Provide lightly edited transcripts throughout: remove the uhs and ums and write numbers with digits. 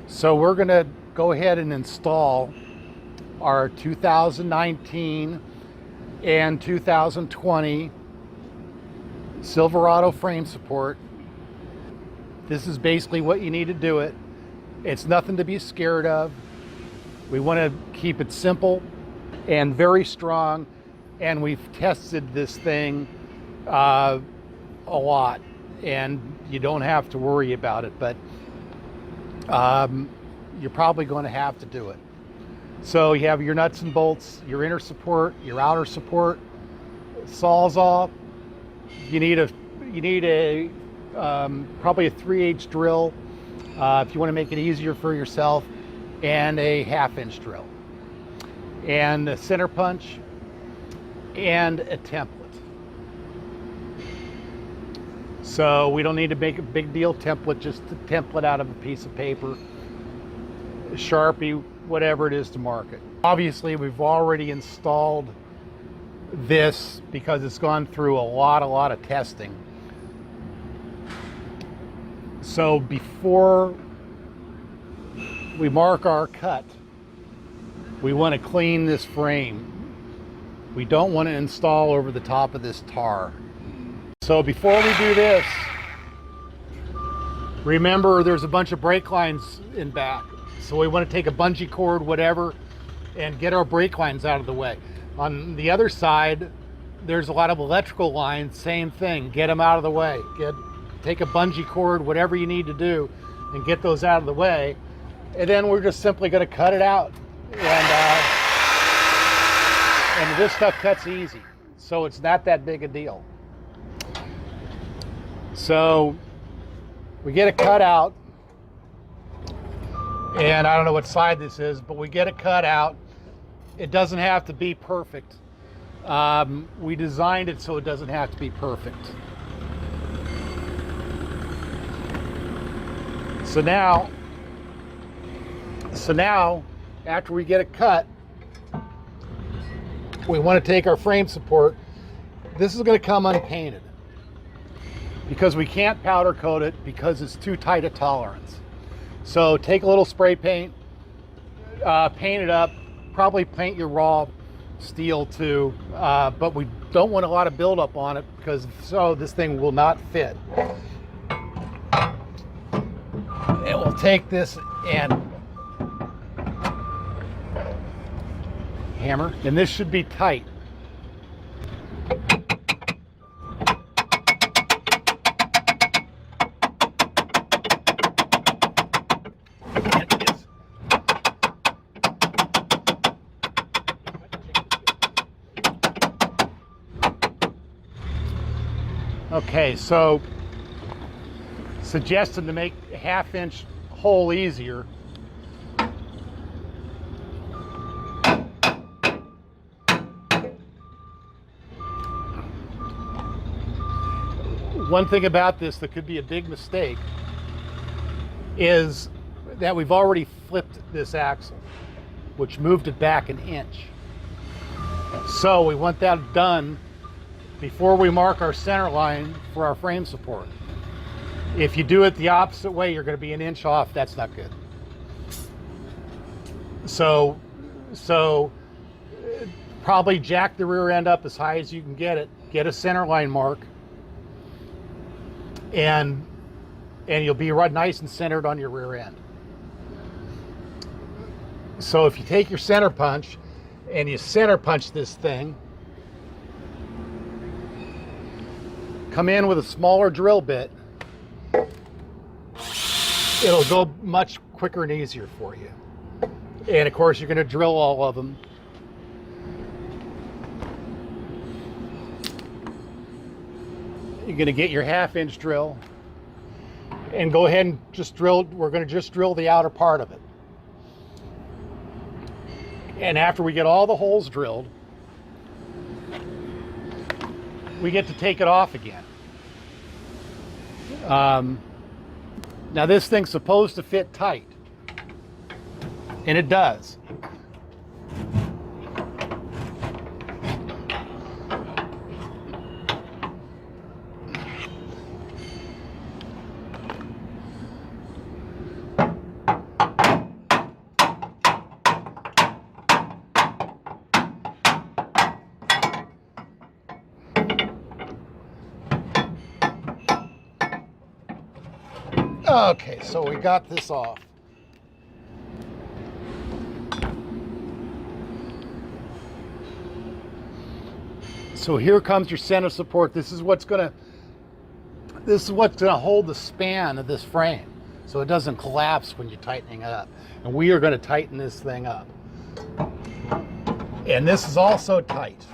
So we're going to go ahead and install our 2019 and 2020 Silverado frame support. This is basically what you need to do it. It's nothing to be scared of. We want to keep it simple and very strong, and we've tested this thing a lot, and you don't have to worry about it, but you're probably going to have to do it. So you have your nuts and bolts, your inner support, your outer support, sawzall. You need a probably a 3/8 drill if you want to make it easier for yourself, and a 1/2-inch drill, and a center punch, and a template. So we don't need to make a big deal template, just a template out of a piece of paper, a Sharpie, whatever it is to mark it. Obviously, we've already installed this because it's gone through a lot of testing. So before we mark our cut, we want to clean this frame. We don't want to install over the top of this tar. So before we do this, remember there's a bunch of brake lines in back. So we want to take a bungee cord, whatever, and get our brake lines out of the way. On the other side, there's a lot of electrical lines, same thing, get them out of the way. Take a bungee cord, whatever you need to do, and get those out of the way. And then we're just simply going to cut it out. And this stuff cuts easy, so it's not that big a deal. So we get it cut out, and I don't know what side this is, but we get it cut out. It doesn't have to be perfect. We designed it so it doesn't have to be perfect. So now, after we get it cut, we want to take our frame support. This is going to come unpainted because we can't powder coat it because it's too tight a tolerance. So take a little spray paint, paint it up, probably paint your raw steel too, but we don't want a lot of buildup on it because if so, this thing will not fit. And we'll take this and hammer, and this should be tight. Okay, so suggested to make a 1/2-inch hole easier. One thing about this that could be a big mistake is that we've already flipped this axle, which moved it back 1 inch. So we want that done before we mark our center line for our frame support. If you do it the opposite way, you're going to be 1 inch off. That's not good. So probably jack the rear end up as high as you can get it. Get a center line mark, and you'll be right nice and centered on your rear end. So if you take your center punch and you center punch this thing, come in with a smaller drill bit, it'll go much quicker and easier for you. And of course, you're going to drill all of them. You're going to get your 1/2-inch drill and go ahead and just drill. We're going to just drill the outer part of it. And after we get all the holes drilled, we get to take it off again. Now this thing's supposed to fit tight, and it does. Okay, so we got this off. So here comes your center support. This is what's gonna hold the span of this frame, so it doesn't collapse when you're tightening it up. And we are gonna tighten this thing up. And this is also tight.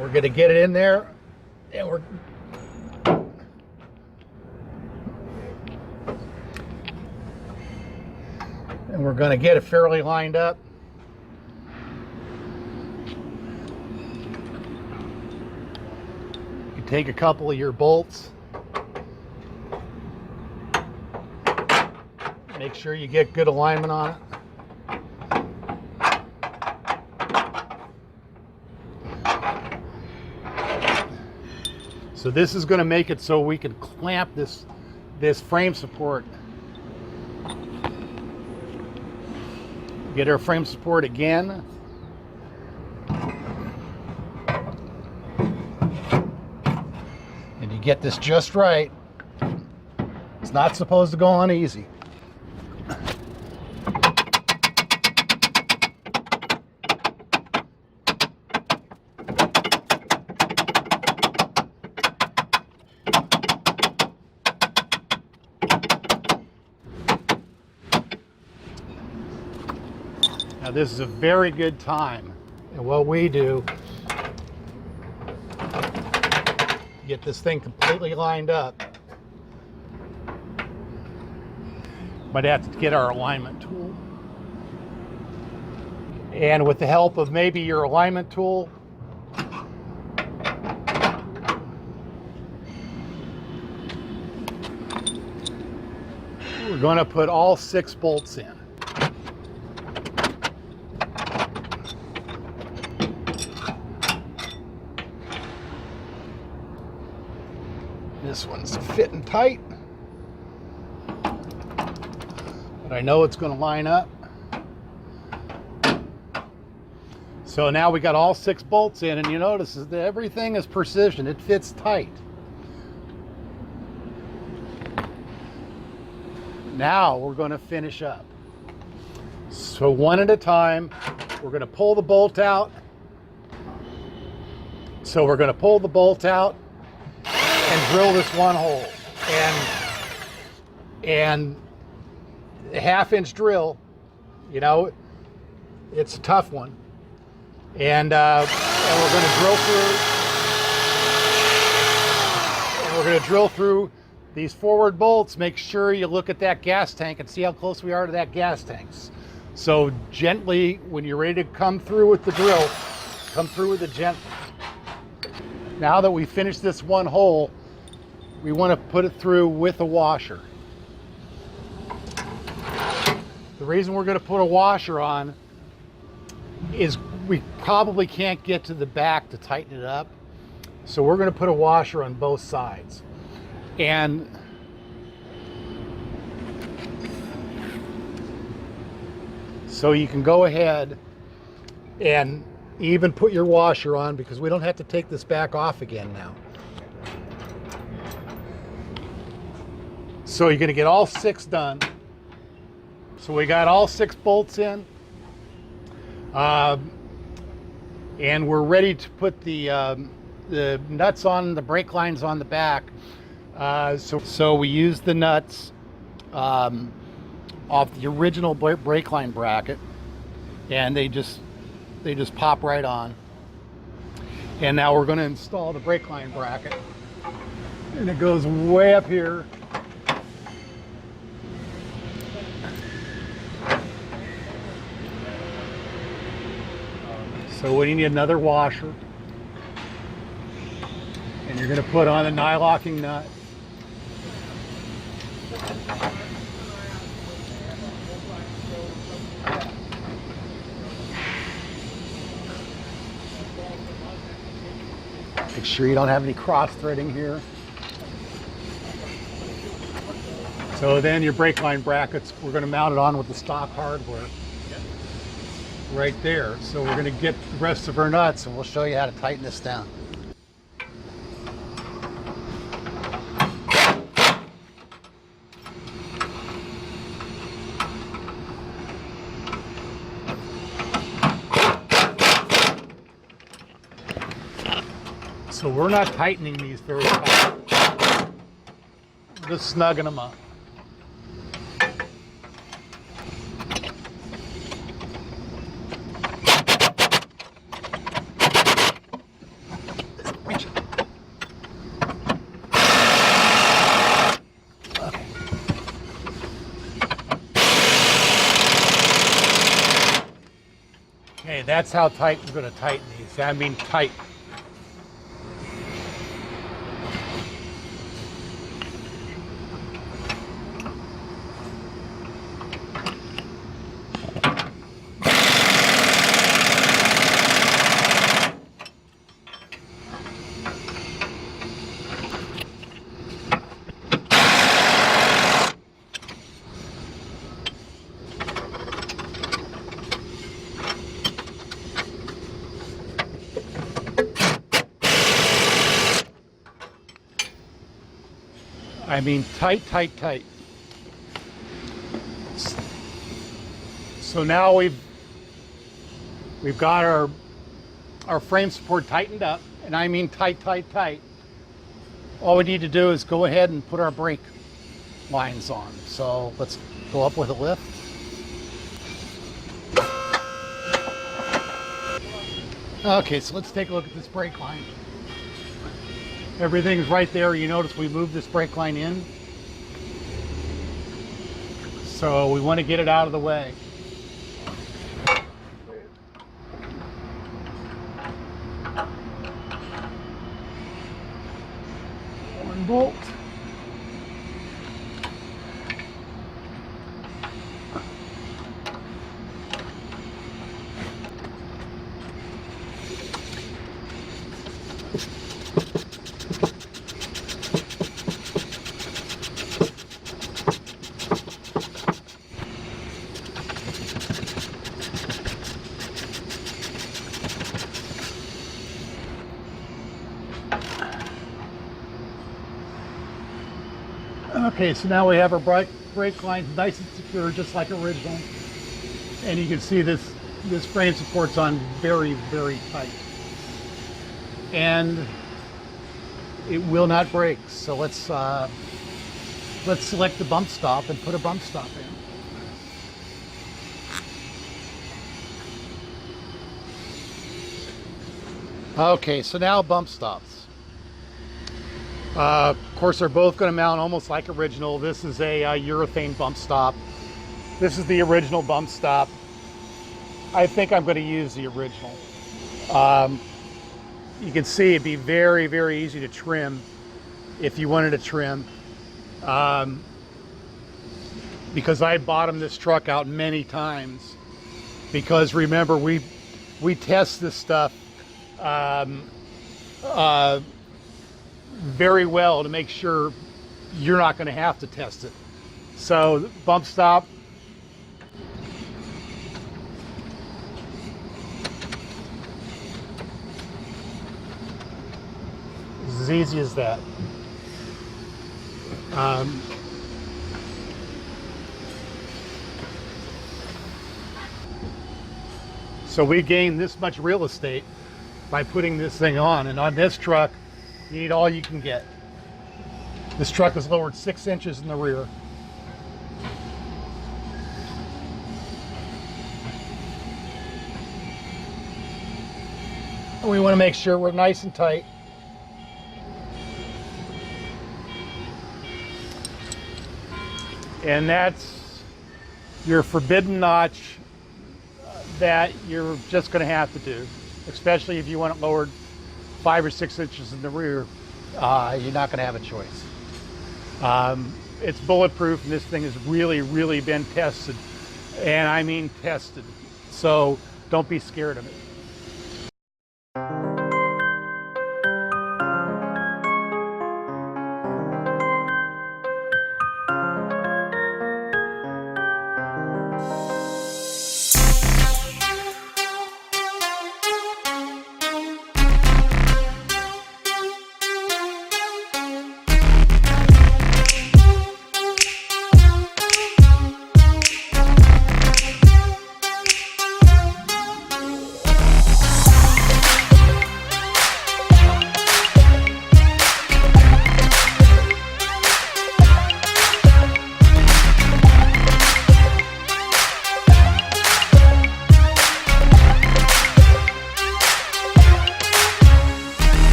We're gonna get it in there, and we're gonna get it fairly lined up. Take a couple of your bolts. Make sure you get good alignment on it. So this is going to make it so we can clamp this frame support. Get our frame support again. Get this just right. It's not supposed to go on easy. Now this is a very good time, and what we do, get this thing completely lined up. Might have to get our alignment tool. And with the help of maybe your alignment tool, we're going to put all 6 bolts in. This one's fitting tight, but I know it's going to line up. So now we got all 6 bolts in, and you notice that everything is precision. It fits tight. Now we're going to finish up. So one at a time, we're going to pull the bolt out. So we're going to pull the bolt out and drill this one hole, and a 1/2-inch drill, you know, it's a tough one, and we're going to drill through these forward bolts. Make sure you look at that gas tank and see how close we are to that gas tank. So gently, when you're ready to come through with the drill, come through with it gently. Now that we finished this one hole, we want to put it through with a washer. The reason we're going to put a washer on is we probably can't get to the back to tighten it up. So we're going to put a washer on both sides. And so you can go ahead and even put your washer on, because we don't have to take this back off again now. So you're going to get all 6 done. So we got all 6 bolts in, and we're ready to put the nuts on, the brake lines on the back. So we used the nuts off the original brake line bracket, and they just pop right on. And now we're going to install the brake line bracket, and it goes way up here. So we need another washer, and you're going to put on a nylocking nut. Make sure you don't have any cross threading here. So then your brake line brackets, we're going to mount it on with the stock hardware right there. So we're going to get the rest of our nuts, and we'll show you how to tighten this down. So we're not tightening these very tight. We're just snugging them up. Okay, that's how tight we're going to tighten these. I mean tight. I mean tight, tight, tight. So now we've got our frame support tightened up, and I mean tight, tight, tight. All we need to do is go ahead and put our brake lines on. So let's go up with a lift. Okay, so let's take a look at this brake line. Everything's right there. You notice we moved this brake line in. So we want to get it out of the way. One bolt. Okay, so now we have our brake lines nice and secure, just like original. And you can see this frame support's on very, very tight. And it will not break. So let's select the bump stop and put a bump stop in. Okay, so now bump stops. Of course, they're both going to mount almost like original. This is a urethane bump stop. This is the original bump stop. I think I'm going to use the original. You can see it'd be very, very easy to trim if you wanted to trim. Because I bottomed this truck out many times. Because remember, we test this stuff very well to make sure you're not going to have to test it. So bump stop. It's as easy as that. So we gained this much real estate by putting this thing on, and on this truck you need all you can get. This truck is lowered 6 inches in the rear. And we want to make sure we're nice and tight. And that's your forbidden notch that you're just going to have to do, especially if you want it lowered 5 or 6 inches in the rear. You're not going to have a choice. It's bulletproof, and this thing has really, really been tested, and I mean tested. So don't be scared of it.